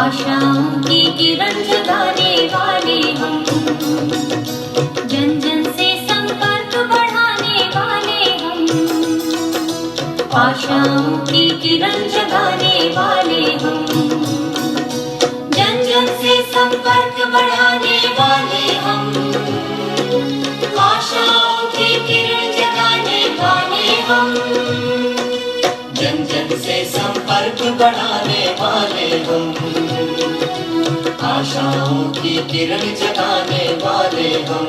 आशाओं की किरण जगाने वाले हम, जन जन से संपर्क बढ़ाने वाले हम, आशाओं की किरण जगाने वाले हम, जन जन से संपर्क बढ़ाने वाले हम, आशाओं की किरण जगाने वाले हम, जन जन से संपर्क बढ़ाने वाले हम, आशाओं की किरण जगाने वाले हम।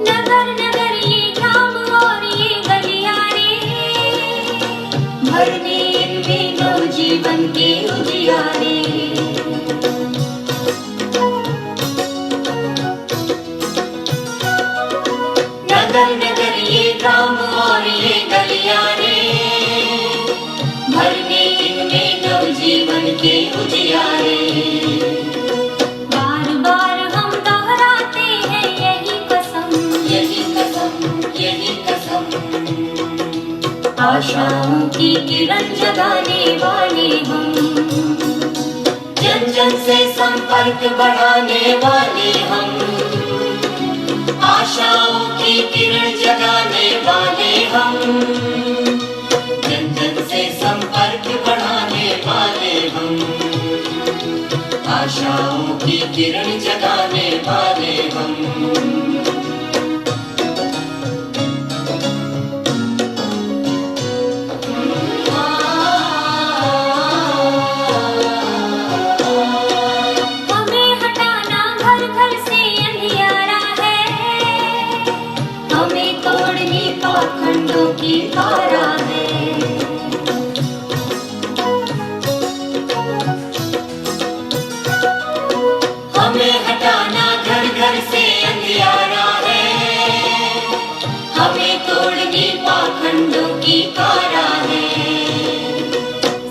नगर नगर ये ग्राम और ये गलियारे, भरने इनमें नवजीवन के उजियारे। नगर नगर ये ग्राम और ये गलियारे, भरने इनमें नवजीवन के उजियारे। बार बार हम दोहराते हैं यही कसम, यही कसम, यही कसम। आशाओं की किरण जगाने वाले हम, जन जन से संपर्क बढ़ाने वाले हम, आशाओं की किरण जगाने वाले हम, जन जन से संपर्क बढ़ाने वाले हम, आशाओं की किरण जगाने वाले हम। हमें हटाना घर घर से अंधियारा है, हमें तोड़नी पाखंडों की कारा है। हमें हटाना घर घर से अंधियारा है, हमें तोड़नी पाखंडों की कारा है।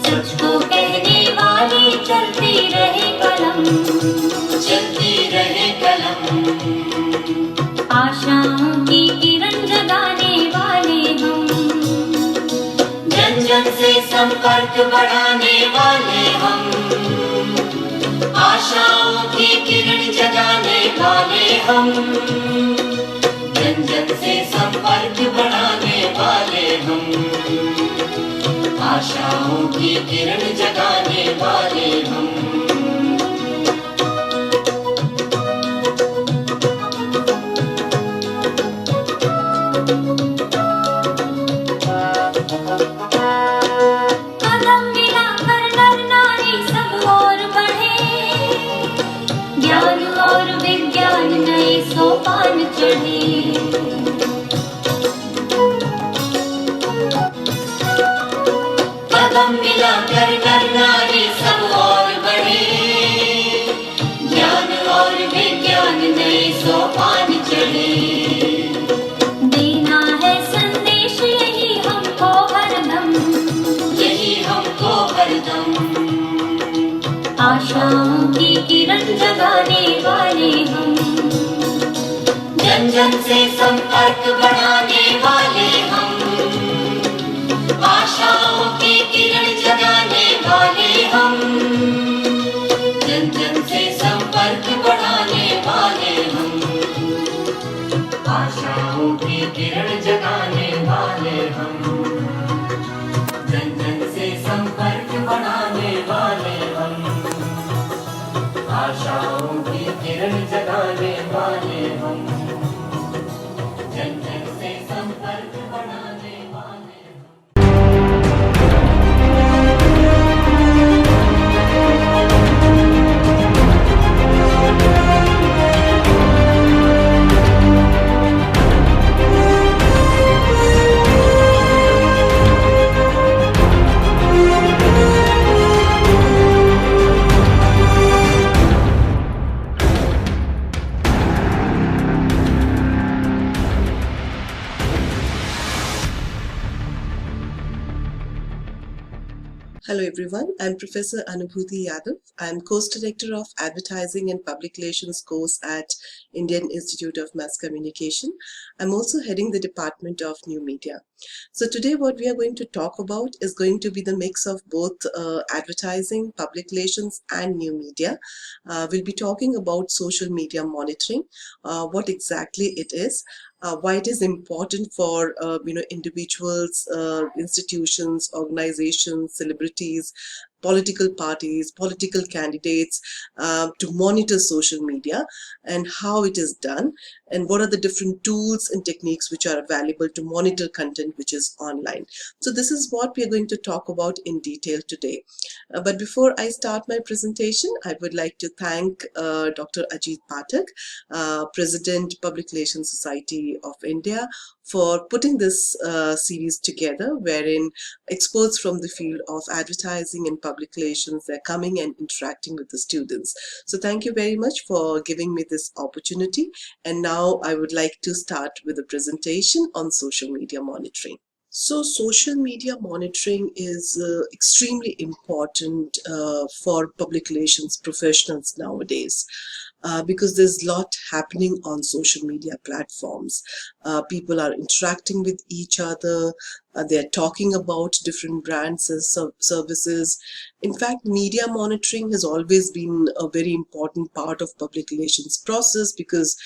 सच को कहने वाली चलती रहे कलम, चलती रहे कलम। आशाओं की किरण जगाने वाले हम, जन जन से संपर्क बढ़ाने वाले हम, आशाओं की किरण जगाने वाले हम, जन जन से संपर्क बढ़ाने वाले हम, आशाओं की किरण जगाने वाले हम। कदम मिलाकर नर नारी सब और बढ़े, ज्ञान और विज्ञान नए सोपान चढ़े। कदम मिलाकर नर नारी सब और बढ़े, ज्ञान और विज्ञान नए सोपान चढ़े। देना है संदेश यही हमको हरदम, यही हमको हरदम। आशाओं की किरण जगाने वाले हम, जन जन से संपर्क बढ़ाने वाले हम, आशाओं की किरण जगाने वाले हम, जन जन से संपर्क बढ़ाने वाले हम, आशाओं की किरण जगाने वाले हम, जन जन से संपर्क बढ़ाने वाले हम, आशाओं की किरण जगाने वाले हम, जन जन से संपर्क Hello everyone, I'm Professor Anubhuti Yadav. I'm Course Director of Advertising and Public Relations course at Indian Institute of Mass Communication. I'm also heading the Department of New Media. So today what we are going to talk about is going to be the mix of both advertising, public relations and new media. We'll be talking about social media monitoring, what exactly it is, why it is important for individuals, institutions, organizations, celebrities, political parties, political candidates to monitor social media, and how it is done, and what are the different tools and techniques which are available to monitor content which is online. So this is what we are going to talk about in detail today. But before I start my presentation, I would like to thank Dr. Ajit Pathak, President, Public Relations Society of India, for putting this series together, wherein experts from the field of advertising and public relations, they're coming and interacting with the students. So thank you very much for giving me this opportunity. And now I would like to start with a presentation on social media monitoring. So social media monitoring is extremely important for public relations professionals nowadays. Because there's a lot happening on social media platforms. People are interacting with each other. They're talking about different brands and services. In fact, media monitoring has always been a very important part of public relations process, because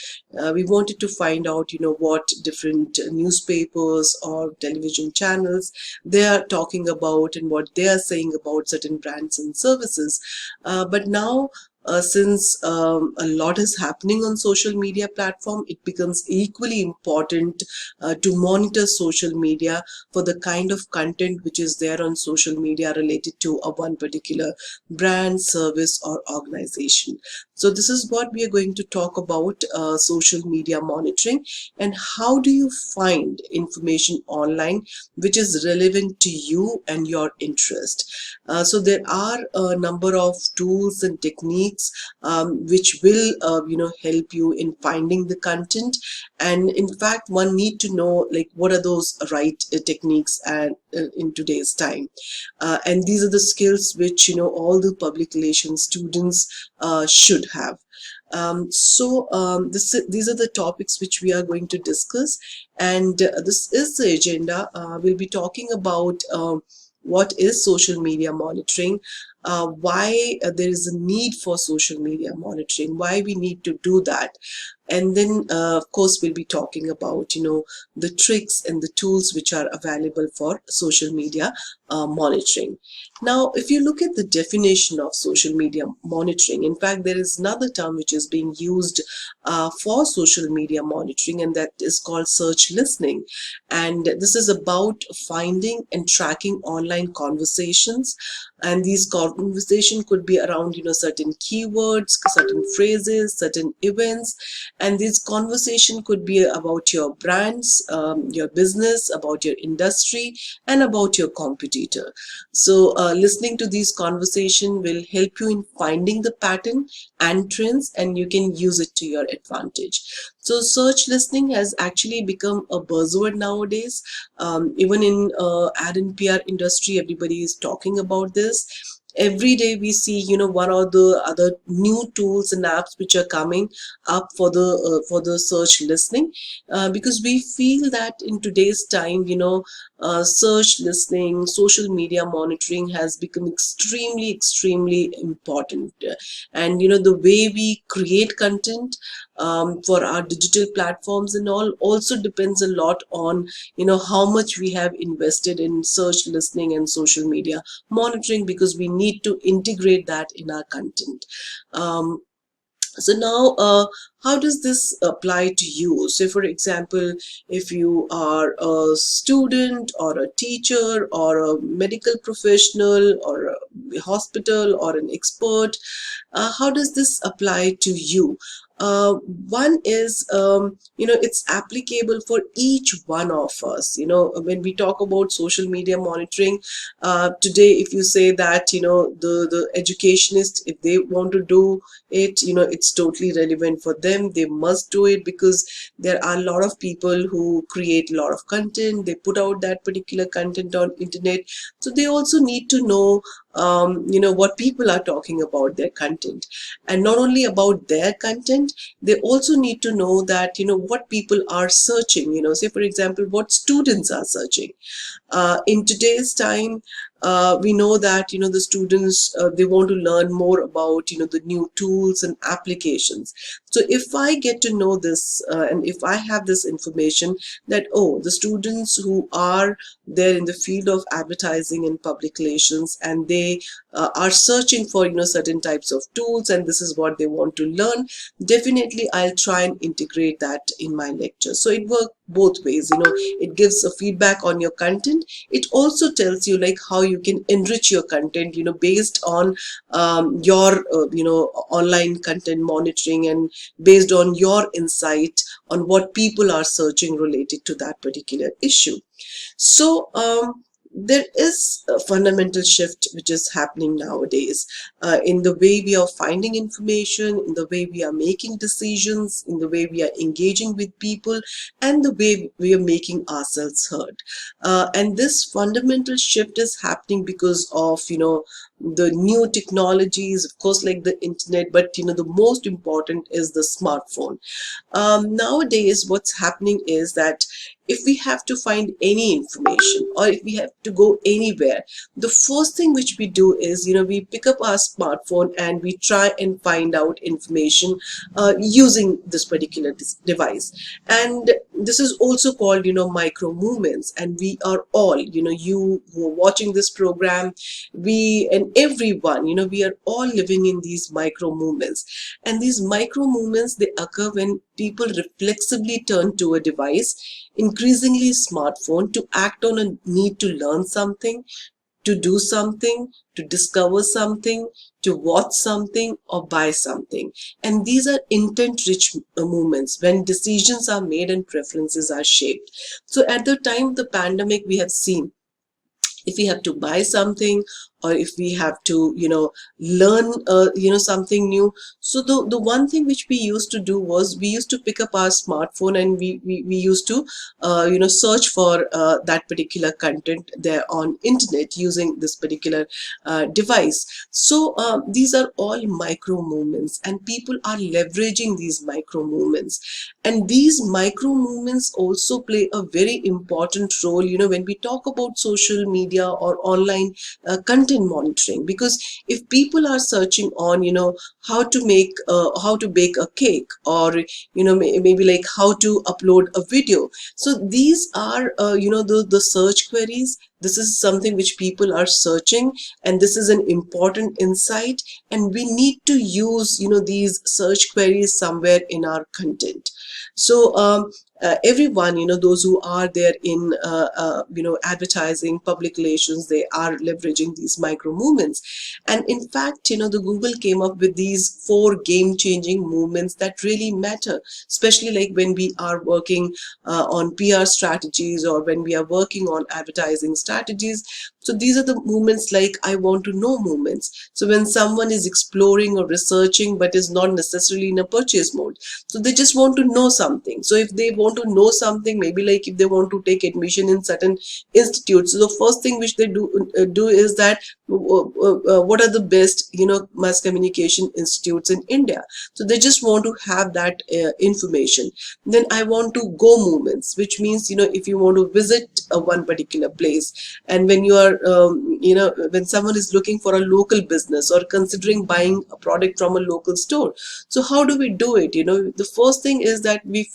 we wanted to find out, what different newspapers or television channels they are talking about and what they are saying about certain brands and services. But now, since a lot is happening on social media platform, it becomes equally important to monitor social media for the kind of content which is there on social media related to a one particular brand, service or organization. So this is what we are going to talk about, social media monitoring, and how do you find information online which is relevant to you and your interest. So there are a number of tools and techniques which will help you in finding the content, and in fact one need to know like what are those right techniques in today's time, and these are the skills which all the public relations students should have. These are the topics which we are going to discuss, and this is the agenda. We'll be talking about what is social media monitoring, why there is a need for social media monitoring, why we need to do that. And then, of course, we'll be talking about, the tricks and the tools which are available for social media monitoring. Now, if you look at the definition of social media monitoring, in fact, there is another term which is being used for social media monitoring, and that is called search listening. And this is about finding and tracking online conversations. And these conversations could be around, certain keywords, certain phrases, certain events. And this conversation could be about your brands, your business, about your industry, and about your competitor. So listening to these conversations will help you in finding the pattern and trends, and you can use it to your advantage. So search listening has actually become a buzzword nowadays. Even in ad and PR industry, everybody is talking about this. Every day we see, one or the other new tools and apps which are coming up for the search listening, because we feel that in today's time, search listening, social media monitoring has become extremely important. And the way we create content for our digital platforms and all also depends a lot on how much we have invested in search listening and social media monitoring, because we need to integrate that in our content. So now, how does this apply to you? So for example, if you are a student or a teacher or a medical professional or a hospital or an expert, How does this apply to you? One is, it's applicable for each one of us. When we talk about social media monitoring, today, if you say that, the educationists, if they want to do it, it's totally relevant for them. They must do it because there are a lot of people who create a lot of content. They put out that particular content on internet. So they also need to know, what people are talking about their content, and not only about their content, they also need to know that, what people are searching, say for example, what students are searching. In today's time, we know that, the students, they want to learn more about, the new tools and applications. So if I get to know this, and if I have this information that, oh, the students who are there in the field of advertising and public relations, and they are searching for, certain types of tools, and this is what they want to learn, definitely I'll try and integrate that in my lecture. So it works both ways. It gives a feedback on your content. It also tells you like how you can enrich your content, based on your online content monitoring, and based on your insight on what people are searching related to that particular issue. So there is a fundamental shift which is happening nowadays, in the way we are finding information, in the way we are making decisions, in the way we are engaging with people, and the way we are making ourselves heard. And this fundamental shift is happening because of, the new technologies, of course, like the internet, but, the most important is the smartphone. Nowadays, what's happening is that if we have to find any information, or if we have to go anywhere, the first thing which we do is, we pick up our smartphone and we try and find out information using this particular device. And this is also called, micro movements. And we are all, you who are watching this program, we and everyone, we are all living in these micro movements. And these micro movements, they occur when people reflexively turn to a device, increasingly smartphone, to act on a need to learn something, to do something, to discover something, to watch something, or buy something. And these are intent-rich movements when decisions are made and preferences are shaped. So at the time of the pandemic, we have seen, if we have to buy something, or if we have to, learn, something new. So the one thing which we used to do was, we used to pick up our smartphone, and we used to, search for that particular content there on internet using this particular device. So these are all micro movements, and people are leveraging these micro movements. And these micro movements also play a very important role, when we talk about social media or online content monitoring. Because if people are searching on, how to bake a cake, or maybe like how to upload a video, so these are the search queries. This is something which people are searching, and this is an important insight, and we need to use these search queries somewhere in our content. So everyone, those who are there in advertising, public relations, they are leveraging these micro movements. And in fact, the Google came up with these 4 game-changing movements that really matter, especially like when we are working on PR strategies, or when we are working on advertising strategies. So these are the movements like I want to know movements. So when someone is exploring or researching but is not necessarily in a purchase mode, so they just want to know something. So if they want to know something, maybe like if they want to take admission in certain institutes, so the first thing which they do is that what are the best mass communication institutes in India. So they just want to have that information. Then I want to go movements, which means if you want to visit one particular place, and when you are when someone is looking for a local business or considering buying a product from a local store, so how do we do it? The first thing is that we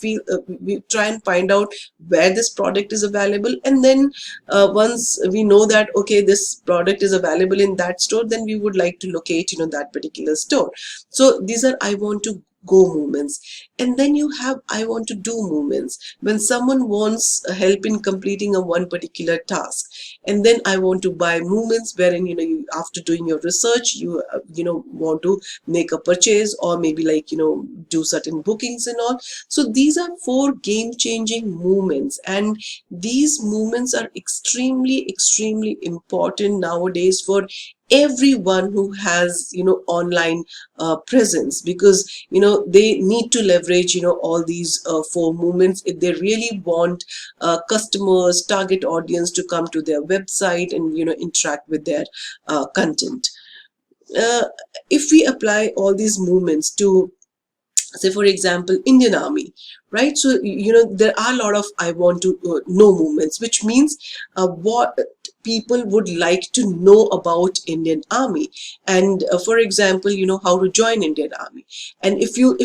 try and find out where this product is available, and then once we know that okay, this product is available in that store, then we would like to locate that particular store. So these are I want to go movements. And then you have I want to do movements. When someone wants help in completing a one particular task, and then I want to buy movements, wherein you, after doing your research, you want to make a purchase, or maybe like do certain bookings and all. So these are four game changing movements, and these movements are extremely important nowadays for everyone who has online presence, because they need to leverage all these four movements if they really want customers, target audience to come to their website and interact with their content. uh, if we apply all these movements to, say for example, Indian Army, right? So there are a lot of I want to know movements, which means what people would like to know about Indian Army, and for example, how to join Indian Army. And if you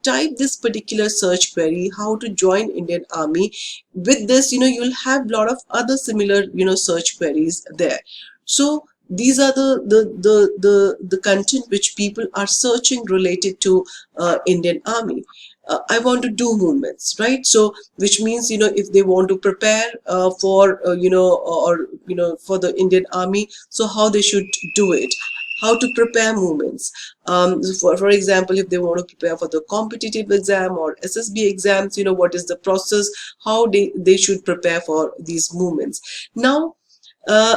type this particular search query, how to join Indian Army, with this you'll have a lot of other similar search queries there. So these are the content which people are searching related to Indian Army. I want to do movements, right? So which means if they want to prepare for for the Indian Army, so how they should do it, how to prepare movements. For example, if they want to prepare for the competitive exam or SSB exams, what is the process, how they should prepare for these movements. Now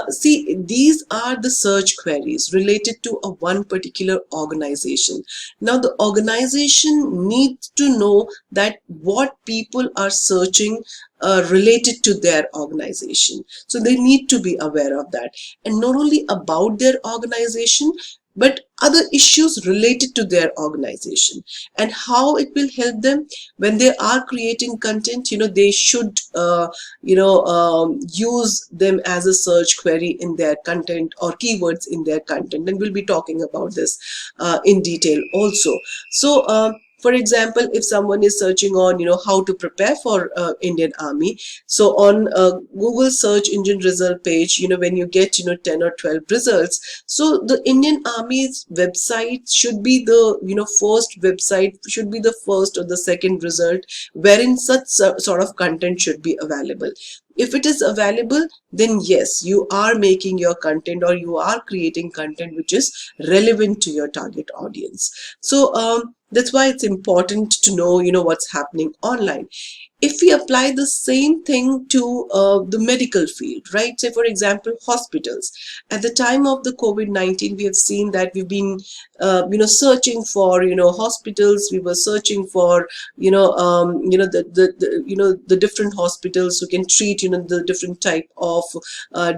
see, these are the search queries related to a one particular organization. Now the organization needs to know that what people are searching related to their organization. So they need to be aware of that, and not only about their organization, but other issues related to their organization, and how it will help them when they are creating content. They should use them as a search query in their content, or keywords in their content, and we'll be talking about this in detail also. So for example, if someone is searching on how to prepare for Indian Army, so on Google search engine result page, when you get 10 or 12 results, so the Indian Army's website should be the first website, should be the first or the second result wherein such sort of content should be available. If it is available, then yes, you are making your content, or you are creating content which is relevant to your target audience. So that's why it's important to know what's happening online. If we apply the same thing to the medical field, right? Say for example, hospitals. At the time of the COVID-19, we have seen that we've been searching for hospitals. We were searching for the different hospitals who can treat the different type of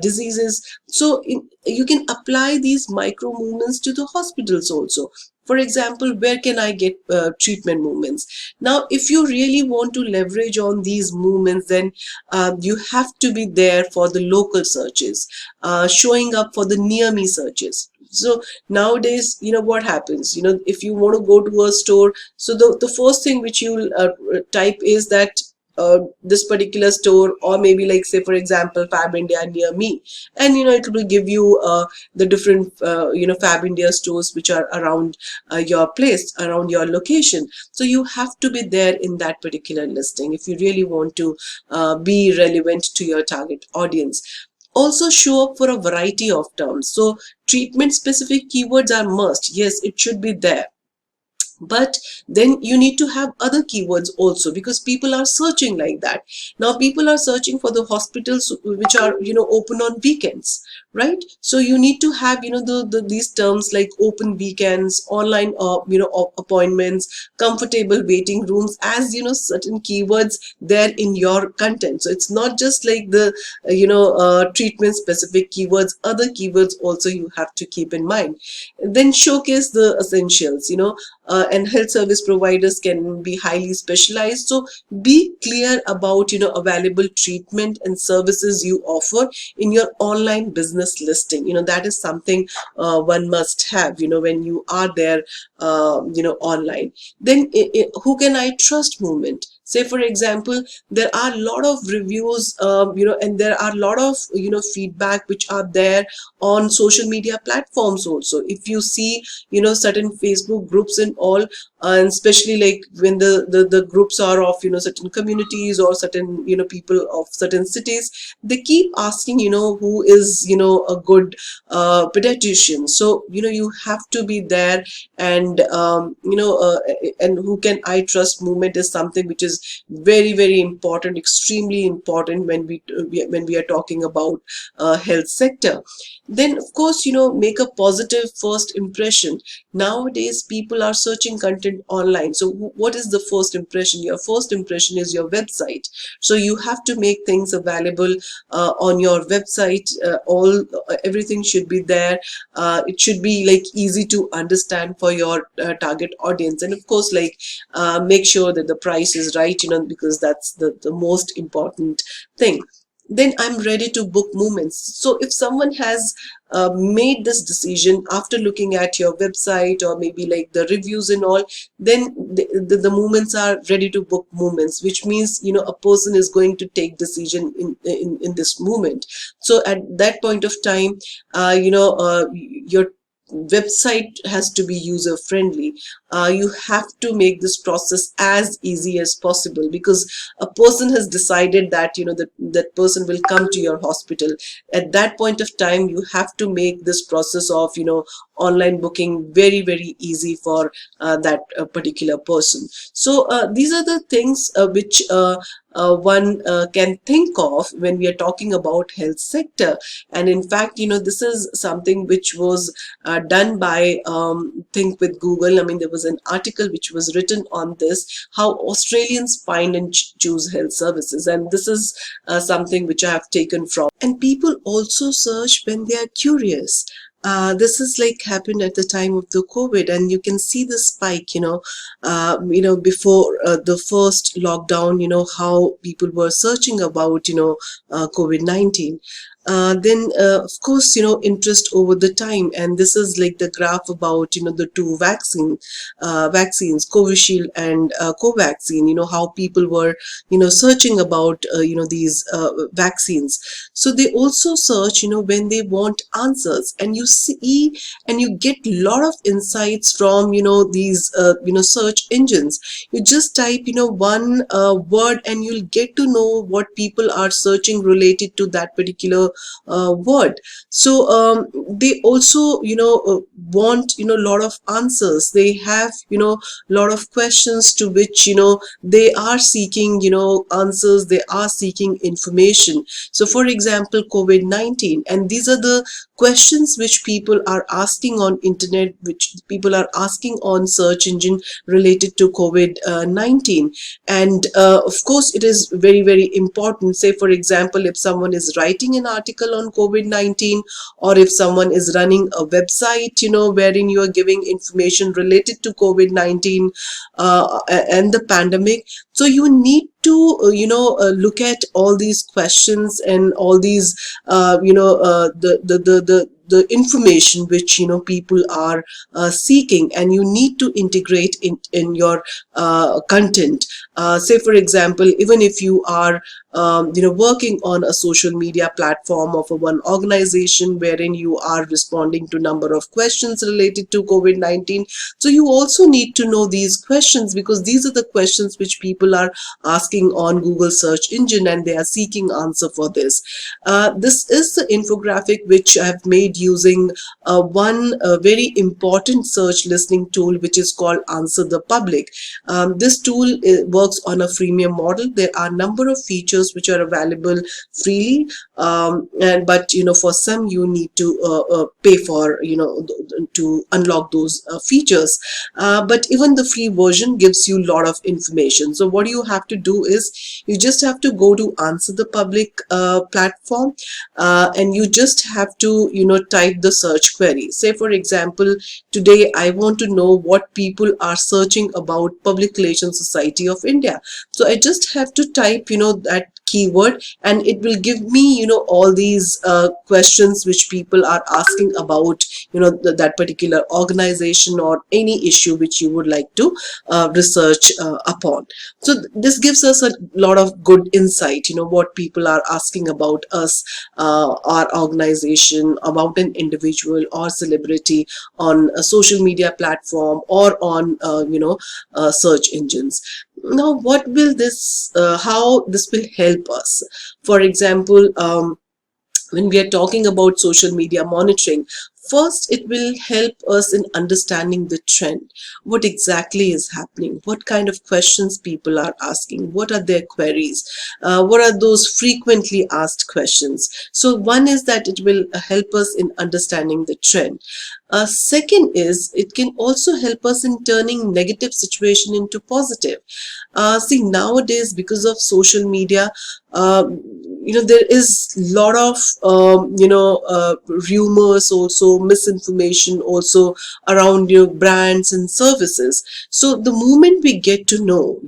diseases. So you can apply these micro movements to the hospitals also. For example, where can I get treatment movements? Now, if you really want to leverage on these movements, then you have to be there for the local searches, showing up for the near me searches. So nowadays, what happens, if you want to go to a store, so the first thing which you'll type is that this particular store, or maybe like say for example Fab India near me, and it will give you the different Fab India stores which are around your place, around your location. So you have to be there in that particular listing if you really want to be relevant to your target audience. Also show up for a variety of terms. So treatment specific keywords are must. Yes, it should be there. But then you need to have other keywords also, because people are searching like that. Now people are searching for the hospitals which are open on weekends, right? So you need to have these terms like open weekends, online appointments, comfortable waiting rooms, as certain keywords there in your content. So it's not just like the treatment specific keywords, other keywords also you have to keep in mind. Then showcase the essentials, and health service providers can be highly specialized. So be clear about available treatment and services you offer in your online business listing. That is something one must have when you are there online. Then who can I trust movement. Say for example, there are a lot of reviews, and there are a lot of feedback which are there on social media platforms also. If you see certain Facebook groups and all, and especially like when the groups are of certain communities or certain people of certain cities, they keep asking who is a good pediatrician. So you have to be there, and and who can I trust movement is something which is very, very important, extremely important when we are talking about health sector. Then of course make a positive first impression. Nowadays people are searching content online, so what is the first impression? Your first impression is your website. So you have to make things available on your website. All Everything should be there. It should be like easy to understand for your target audience, and of course like make sure that the price is right, because that's the most important thing. Then I'm ready to book movements. So if someone has made this decision after looking at your website or maybe like the reviews and all, then the movements are ready to book movements, which means a person is going to take decision in this movement. So at that point of time, your website has to be user friendly. You have to make this process as easy as possible, because a person has decided that that person will come to your hospital. At that point of time, you have to make this process of online booking very, very easy for that particular person. So these are the things which one can think of when we are talking about health sector. And in fact this is something which was done by Think with Google. I mean, there was an article which was written on this, how Australians find and choose health services, and this is something which I have taken from. And people also search when they are curious. This is like happened at the time of the COVID, and you can see the spike, before the first lockdown, how people were searching about, COVID-19. Then of course interest over the time, and this is like the graph about the two vaccines, Covishield and Covaxin, how people were searching about these vaccines. So they also search when they want answers, and you see and you get a lot of insights from these search engines. You just type one word and you'll get to know what people are searching related to that particular word. So they also want a lot of answers. They have lot of questions to which they are seeking answers. They are seeking information. So for example, COVID-19, and these are the questions which people are asking on internet, which people are asking on search engine related to COVID-19. And of course it is very, very important. Say for example, if someone is writing an article on COVID-19, or if someone is running a website wherein you are giving information related to COVID-19 and the pandemic, so you need to look at all these questions and all these the information which people are seeking, and you need to integrate in your content. Say for example, even if you are working on a social media platform of one organization wherein you are responding to number of questions related to COVID-19, so you also need to know these questions, because these are the questions which people are asking on Google search engine, and they are seeking answer for this. This is the infographic which I have made using one very important search listening tool, which is called Answer the Public. This tool works on a freemium model. There are a number of features which are available freely, but for some you need to pay for to unlock those features. But even the free version gives you a lot of information. So what you have to do is you just have to go to Answer the Public platform, and you just have to type the search query. Say for example, today I want to know what people are searching about Public Relations Society of India. So I just have to type that keyword, and it will give me, all these questions which people are asking about, that particular organization or any issue which you would like to research upon. So this gives us a lot of good insight, what people are asking about us, our organization, about an individual or celebrity on a social media platform or on, search engines. Now, what will this, how this will help us? For example, when we are talking about social media monitoring, first it will help us in understanding the trend. What exactly is happening? What kind of questions people are asking? What are their queries? What are those frequently asked questions? So one is that it will help us in understanding the trend. Second is it can also help us in turning negative situation into positive. See, nowadays, because of social media, there is a lot of rumors, also misinformation also around brands and services. So the moment we get to know,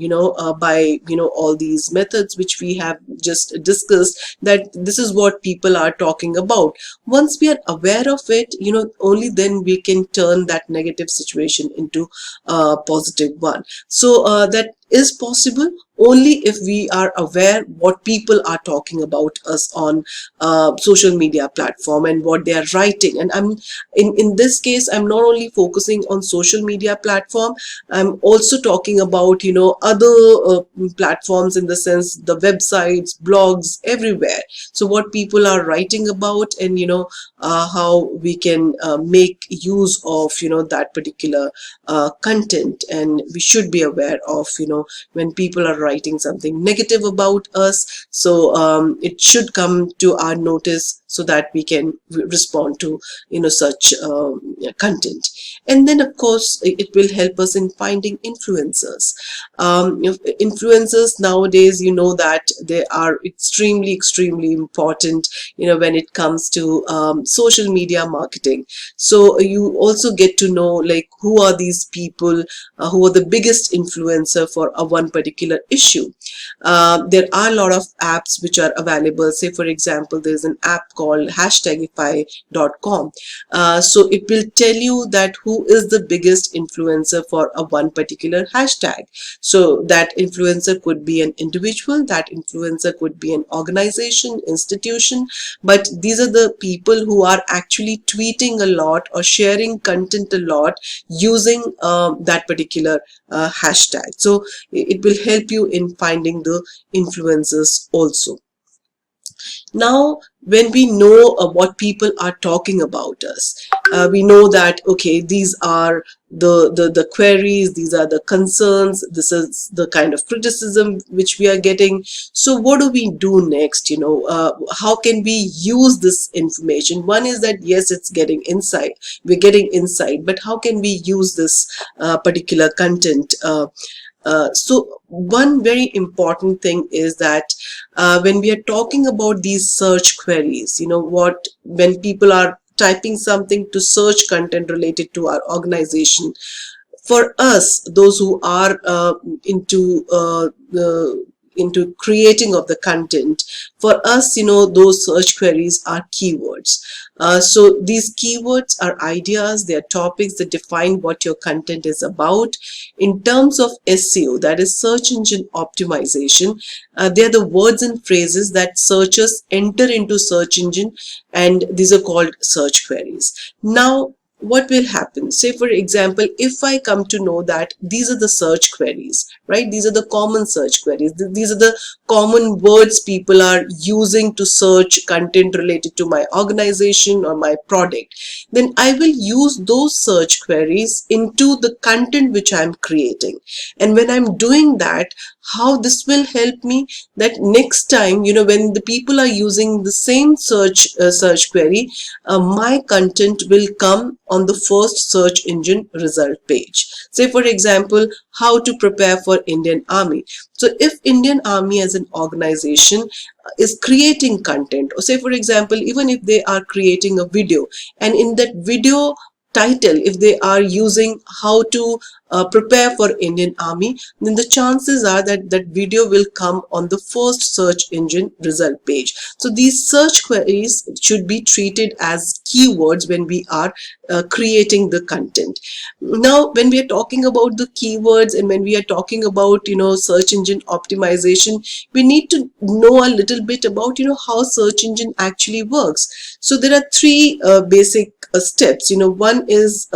by all these methods which we have just discussed, that this is what people are talking about, once we are aware of it, only then we can turn that negative situation into a positive one. So that is possible only if we are aware what people are talking about us on social media platform and what they are writing. And I'm in this case, I'm not only focusing on social media platform, I'm also talking about other platforms, in the sense the websites, blogs, everywhere. So what people are writing about, and how we can make use of that particular content. And we should be aware of when people are writing something negative about us, so it should come to our notice so that we can respond to such content. And then of course it will help us in finding influencers. Influencers nowadays, that they are extremely important when it comes to social media marketing. So you also get to know, like, who are these people who are the biggest influencer for a one particular issue. There are a lot of apps which are available. Say for example, there's an app called hashtagify.com. So it will tell you that who is the biggest influencer for a one particular hashtag. So that influencer could be an individual, that influencer could be an organization, institution, but these are the people who are actually tweeting a lot or sharing content a lot using that particular hashtag. So it will help you in finding the influencers also. Now, when we know what people are talking about us, we know that, okay, these are the queries, these are the concerns, this is the kind of criticism which we are getting. So what do we do next? How can we use this information? One is that, yes, it's getting insight, we're getting insight, but how can we use this particular content? So one very important thing is that when we are talking about these search queries, when people are typing something to search content related to our organization, for us, those who are into creating of the content, for us, those search queries are keywords. So these keywords are ideas, they are topics that define what your content is about. In terms of SEO, that is search engine optimization, they are the words and phrases that searchers enter into search engine, and these are called search queries. Now, what will happen? Say for example, if I come to know that these are the search queries, right? These are the common search queries. These are the common words people are using to search content related to my organization or my product. Then I will use those search queries into the content which I'm creating. And when I'm doing that, how this will help me, that next time, when the people are using the same search query, my content will come on the first search engine result page. Say for example, how to prepare for Indian Army. So if Indian Army as an organization is creating content, or say for example, even if they are creating a video, and in that video title, if they are using how to prepare for Indian Army, then the chances are that that video will come on the first search engine result page. So these search queries should be treated as keywords when we are creating the content. Now, when we are talking about the keywords and when we are talking about, search engine optimization, we need to know a little bit about, how search engine actually works. So there are three basic steps. One is,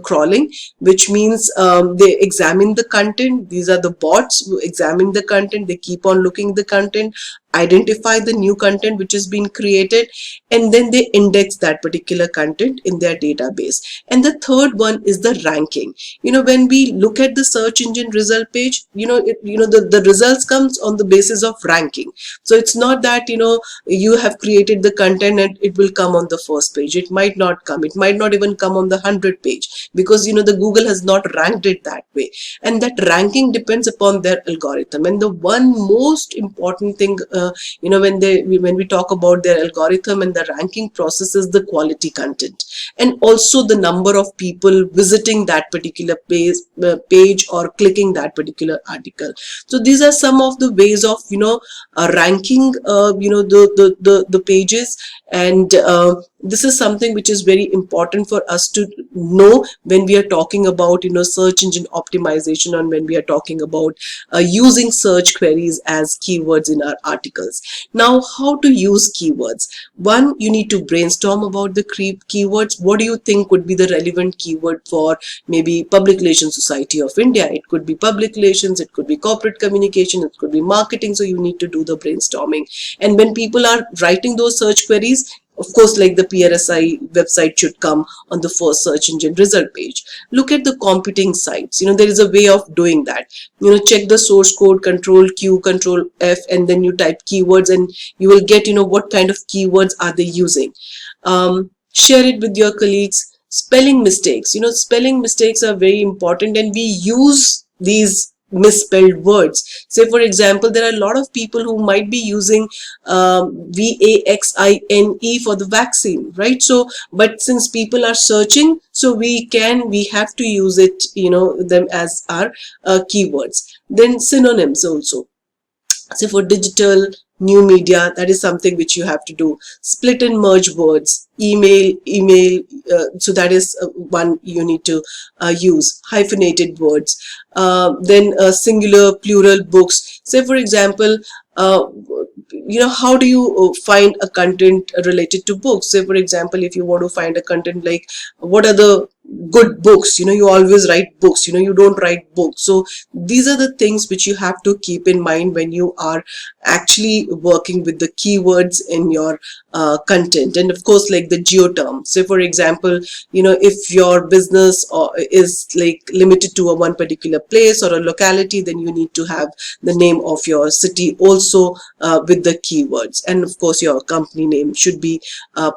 crawling, which means they examine the content. These are the bots who examine the content. They keep on looking the content, identify the new content which has been created, and then they index that particular content in their database. And the third one is the ranking. When we look at the search engine result page, the results comes on the basis of ranking. So it's not that you have created the content and it will come on the first page. It might not come. It might not even come on the 100 page, because the Google has not ranked it that way, and that ranking depends upon their algorithm. And the one most important thing when we talk about their algorithm and the ranking process is the quality content, and also the number of people visiting that particular page or clicking that particular article. So these are some of the ways of ranking the pages, and this is something which is very important for us to know when we are talking about search engine optimization, and when we are talking about using search queries as keywords in our articles. Now, how to use keywords? One, you need to brainstorm about the keywords. What do you think would be the relevant keyword for maybe Public Relations Society of India? It could be public relations, it could be corporate communication, it could be marketing. So you need to do the brainstorming. And when people are writing those search queries, of course, like the PRSI website should come on the first search engine result page. Look at the competing sites. There is a way of doing that. Check the source code, Control Q, Control F, and then you type keywords, and you will get, what kind of keywords are they using. Share it with your colleagues. Spelling mistakes. Spelling mistakes are very important, and we use these misspelled words. Say, for example, there are a lot of people who might be using vaccine for the vaccine, right? So, but since people are searching, so we have to use it, them as our keywords. Then synonyms also. So for digital, new media, that is something which you have to do. Split and merge words. Email, so that is one you need to use. Hyphenated words. Then singular, plural books. Say, for example, how do you find a content related to books? Say, for example, if you want to find a content like what are the good books, you always write books, you don't write books. So these are the things which you have to keep in mind when you are actually working with the keywords in your content. And of course, like the geoterm. Say, for example, if your business is like limited to one particular place or a locality, then you need to have the name of your city also with the keywords. And of course, your company name should be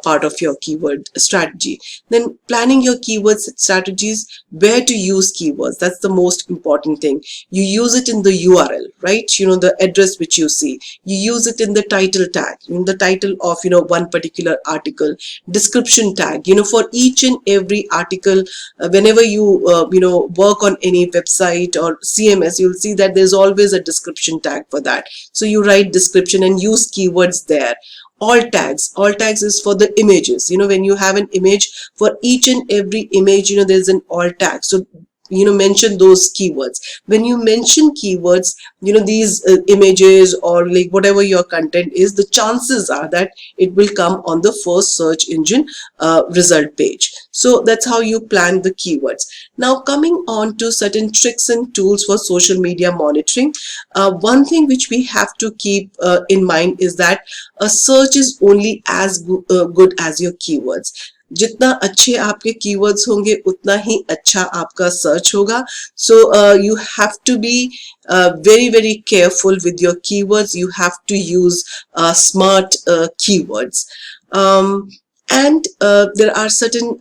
part of your keyword strategy. Then planning your keywords strategies, where to use keywords. That's the most important thing. You use it in the URL, right? The address which you see. You use it in the title tag, in the title of, one particular article. Description tag, for each and every article, whenever you, work on any website or CMS, you'll see that there's always a description tag for that. So you write description and use keywords there. Alt tags is for the images. When you have an image, for each and every image, there's an alt tag. So mention those keywords. When you mention keywords, these images or like whatever your content is, the chances are that it will come on the first search engine result page. So that's how you plan the keywords. Now, coming on to certain tricks and tools for social media monitoring. One thing which we have to keep in mind is that a search is only as good as your keywords. जितना अच्छे आपके keywords होंगे उतना ही अच्छा आपका search होगा. So you have to be very, very careful with your keywords. You have to use smart keywords. And there are certain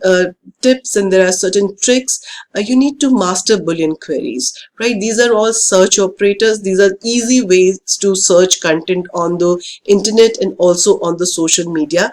tips and there are certain tricks. You need to master Boolean queries, right? These are all search operators. These are easy ways to search content on the internet and also on the social media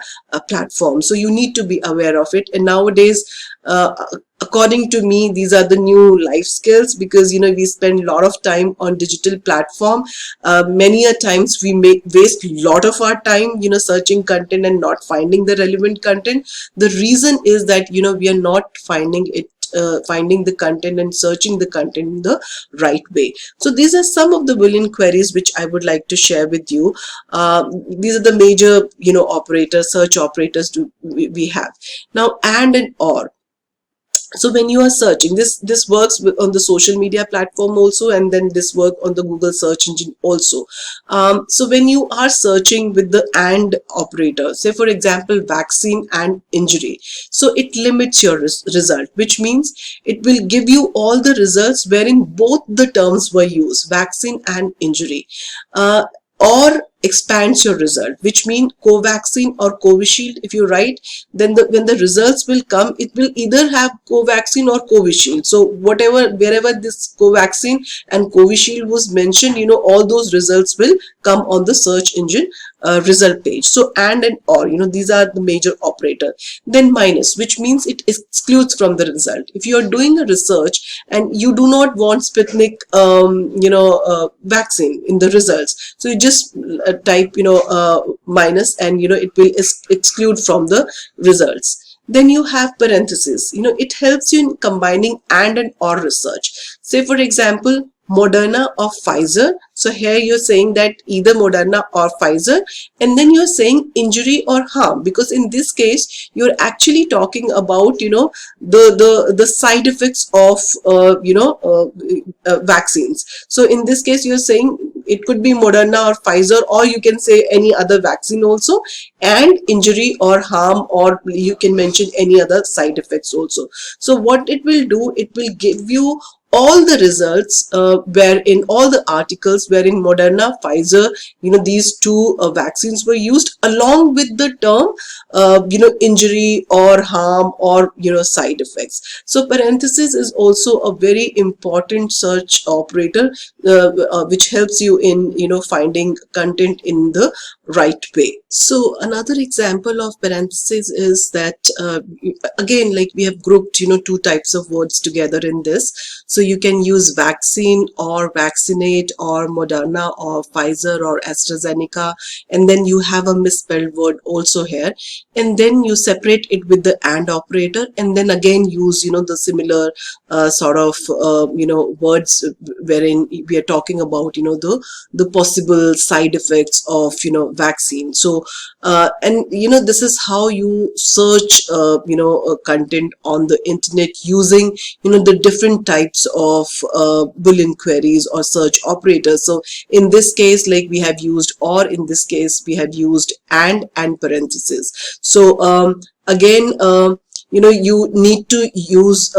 platform. So you need to be aware of it. And nowadays, according to me, these are the new life skills, because we spend a lot of time on digital platform. Many a times we may waste a lot of our time searching content and not finding the relevant content. The reason is that we are not finding the content and searching the content in the right way. So these are some of the Boolean queries which I would like to share with you. These are the major operators, search operators we have. Now, and or. So when you are searching, this works on the social media platform also, and then this work on the Google search engine also. So when you are searching with the and operator, say for example vaccine and injury, so it limits your result, which means it will give you all the results wherein both the terms were used, vaccine and injury. Or expands your result, which means Covaxin or Covishield. If you write, then when the results will come, it will either have Covaxin or Covishield. So wherever this Covaxin and Covishield was mentioned, all those results will come on the search engine result page. So and or, these are the major operator. Then minus, which means it excludes from the result. If you are doing a research and you do not want Sputnik vaccine in the results, so you just type minus, and it will exclude from the results. Then you have parentheses. It helps you in combining and or research. Say for example Moderna or Pfizer. So here you're saying that either Moderna or Pfizer, and then you're saying injury or harm, because in this case you're actually talking about the side effects of vaccines. So in this case you're saying it could be Moderna or Pfizer, or you can say any other vaccine also, and injury or harm, or you can mention any other side effects also. So what it will do, it will give you all the results wherein all the articles wherein Moderna, Pfizer, these two vaccines were used, along with the term injury or harm or side effects. So parenthesis is also a very important search operator which helps you in finding content in the right way. So another example of parenthesis is that again, like we have grouped two types of words together in this. So you can use vaccine or vaccinate or Moderna or Pfizer or AstraZeneca, and then you have a misspelled word also here, and then you separate it with the and operator, and then again use the similar sort of words wherein we are talking about the possible side effects of vaccine. So and this is how you search content on the internet using the different types of Boolean queries or search operators. So in this case, like we have used or, in this case we have used and parentheses. So again, you need to use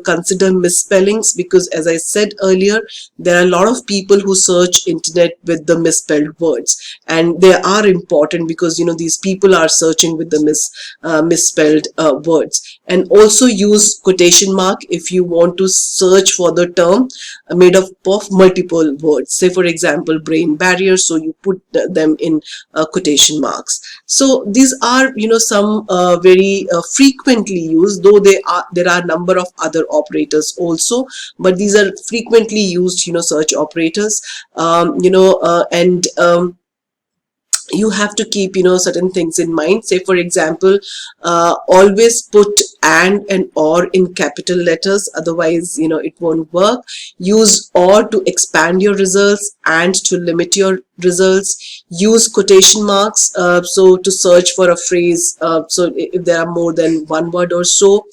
consider misspellings, because as I said earlier, there are a lot of people who search internet with the misspelled words, and they are important because these people are searching with the misspelled words. And also use quotation mark if you want to search for the term made up of multiple words. Say for example brain barrier, so you put them in quotation marks. So these are some very frequently used, though there are number of other operators also, but these are frequently used search operators. You have to keep certain things in mind. Say for example, always put and or in capital letters, otherwise it won't work. Use or to expand your results and to limit your results. Use quotation marks so to search for a phrase, so if there are more than one word or so.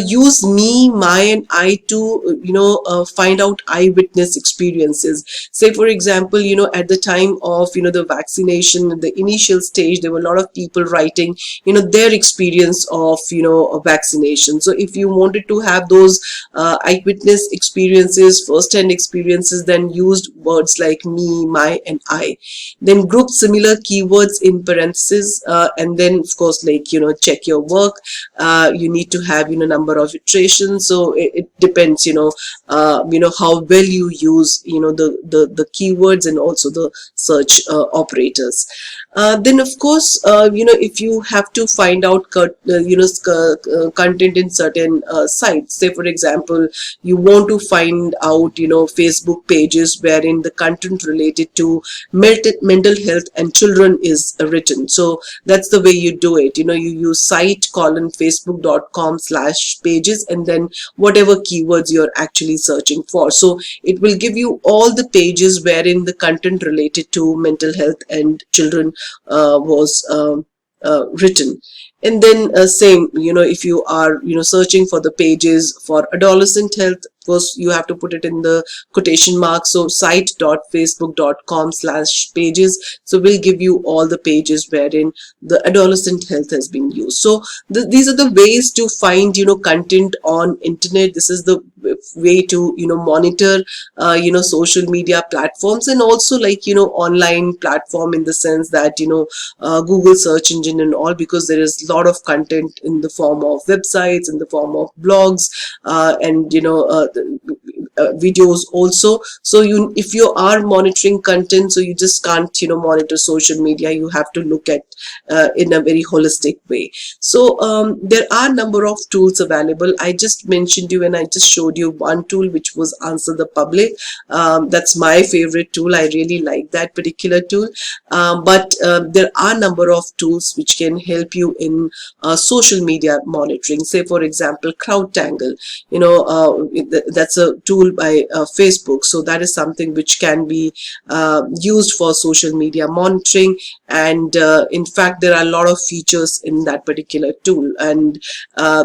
Use me, my, and I to find out eyewitness experiences. Say for example, at the time of the vaccination, the initial stage, there were a lot of people writing their experience of vaccination. So if you wanted to have those eyewitness experiences, first-hand experiences, then used words like me, my, and I. Then group similar keywords in parentheses, and then of course, like check your work. You need to have number of iterations. So it depends, how well you use, the keywords and also the search operators. Then of course, if you have to find out content in certain sites, say for example, you want to find out, Facebook pages wherein the content related to mental health and children is written. So that's the way you do it. You use site:facebook.com/pages and then whatever keywords you're actually searching for. So it will give you all the pages wherein the content related to mental health and children was written. And then same, if you are searching for the pages for adolescent health, first you have to put it in the quotation marks. So site.facebook.com/pages, so we'll give you all the pages wherein the adolescent health has been used. So these are the ways to find content on internet. This is the way to monitor social media platforms, and also like online platform, in the sense that Google search engine and all, because there is a lot of content in the form of websites, in the form of blogs, and videos also. So if you are monitoring content, so you just can't monitor social media, you have to look at in a very holistic way. So there are number of tools available. I just mentioned you and I just showed you one tool, which was Answer the Public. That's my favorite tool. I really like that particular tool. But there are number of tools which can help you in social media monitoring. Say for example, CrowdTangle, that's a tool by Facebook. So that is something which can be used for social media monitoring. And in fact, there are a lot of features in that particular tool. And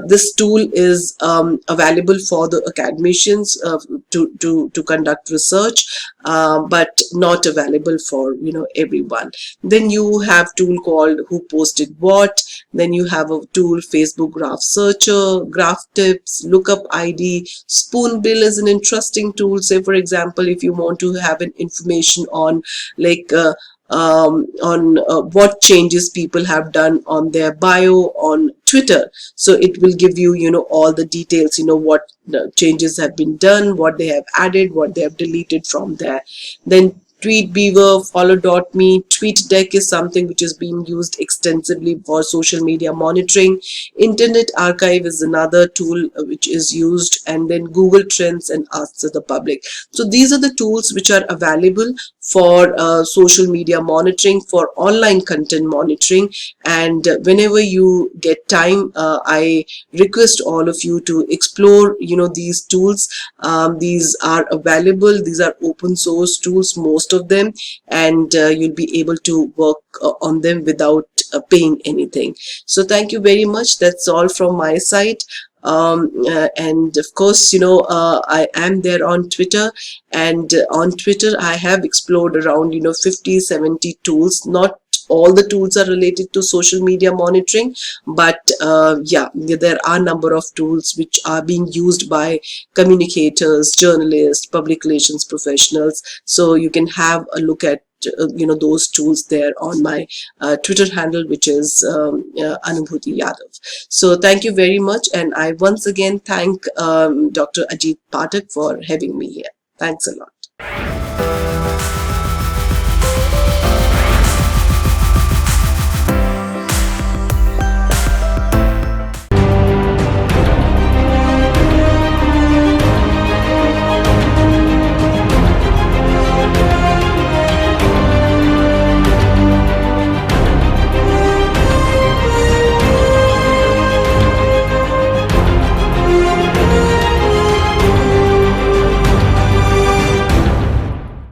this tool is available for the academicians to conduct research, but not available for everyone. Then you have tool called Who Posted What. Then you have a tool, Facebook Graph Searcher, Graph Tips, Lookup ID. Spoonbill is an interesting tool. Say for example, if you want to have an information on like what changes people have done on their bio on Twitter. So it will give you, all the details, what changes have been done, what they have added, what they have deleted from there. Then Tweetbeaver, Follow.me, TweetDeck is something which is being used extensively for social media monitoring. Internet Archive is another tool which is used, and then Google Trends and Answer the Public. So these are the tools which are available for social media monitoring, for online content monitoring. And whenever you get time, I request all of you to explore these tools. These are available. These are open source tools, most of them, and you'll be able to work on them without paying anything. So thank you very much. That's all from my side. And of course, I am there on Twitter, and on Twitter I have explored around 50-70 tools. Not all the tools are related to social media monitoring, but yeah, there are a number of tools which are being used by communicators, journalists, public relations professionals. So you can have a look at those tools there on my Twitter handle, which is Anubhuti Yadav. So thank you very much, and I once again thank Dr. Ajit Pathak for having me here. Thanks a lot.